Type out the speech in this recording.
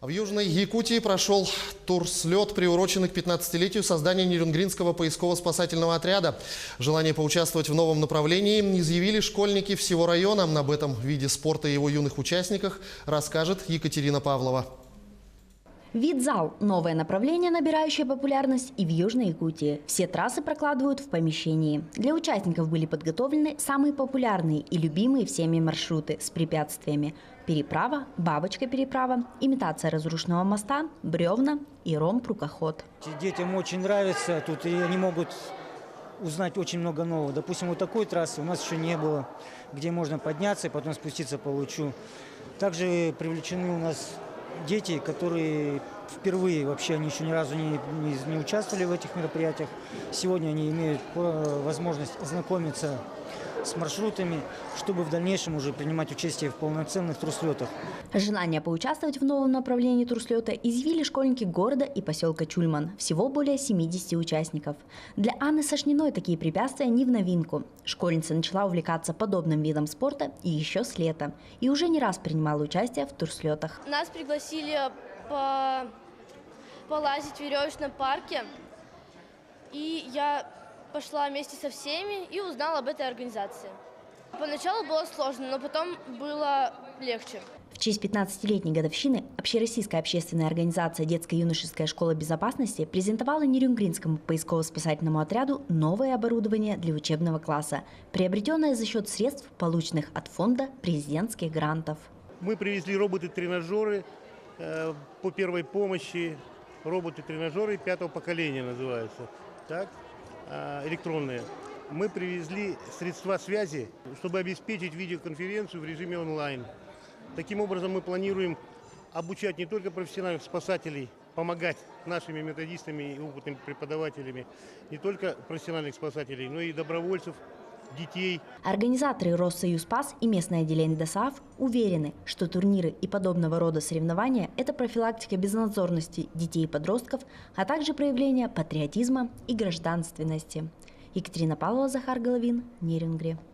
В Южной Якутии прошел турслет, приуроченный к 15-летию создания Нерюнгринского поисково-спасательного отряда. Желание поучаствовать в новом направлении изъявили школьники всего района. Об этом виде спорта и его юных участниках расскажет Екатерина Павлова. Видзал – новое направление, набирающее популярность и в Южной Якутии. Все трассы прокладывают в помещении. Для участников были подготовлены самые популярные и любимые всеми маршруты с препятствиями. Переправа, бабочка-переправа, имитация разрушенного моста, бревна и ром-рукоход. Детям очень нравится тут, и они могут узнать очень много нового. Допустим, вот такой трассы у нас еще не было, где можно подняться и потом спуститься по лучу. Также привлечены у нас дети, которые впервые, вообще они еще ни разу не участвовали в этих мероприятиях. Сегодня они имеют возможность ознакомиться с маршрутами, чтобы в дальнейшем уже принимать участие в полноценных турслетах. Желание поучаствовать в новом направлении турслета изъявили школьники города и поселка Чульман. Всего более 70 участников. Для Анны Сашниной такие препятствия не в новинку. Школьница начала увлекаться подобным видом спорта и еще с лета. И уже не раз принимала участие в турслетах. Нас пригласили полазить в веревочном парке. И я пошла вместе со всеми и узнала об этой организации. Поначалу было сложно, но потом было легче. В честь 15-летней годовщины Общероссийская общественная организация «Детско-юношеская школа безопасности» презентовала Нерюнгринскому поисково-спасательному отряду новое оборудование для учебного класса, приобретенное за счет средств, полученных от фонда президентских грантов. Мы привезли роботы-тренажеры по первой помощи, роботы-тренажеры 5-го поколения называются. Так? Электронные. Мы привезли средства связи, чтобы обеспечить видеоконференцию в режиме онлайн. Таким образом, мы планируем обучать не только профессиональных спасателей, помогать нашими методистами и опытными преподавателями, не только профессиональных спасателей, но и добровольцев, детей. Организаторы Россоюзпас и местное отделение ДОСААФ уверены, что турниры и подобного рода соревнования – это профилактика безнадзорности детей и подростков, а также проявление патриотизма и гражданственности. Екатерина Павлова, Захар Головин, Нерюнгри.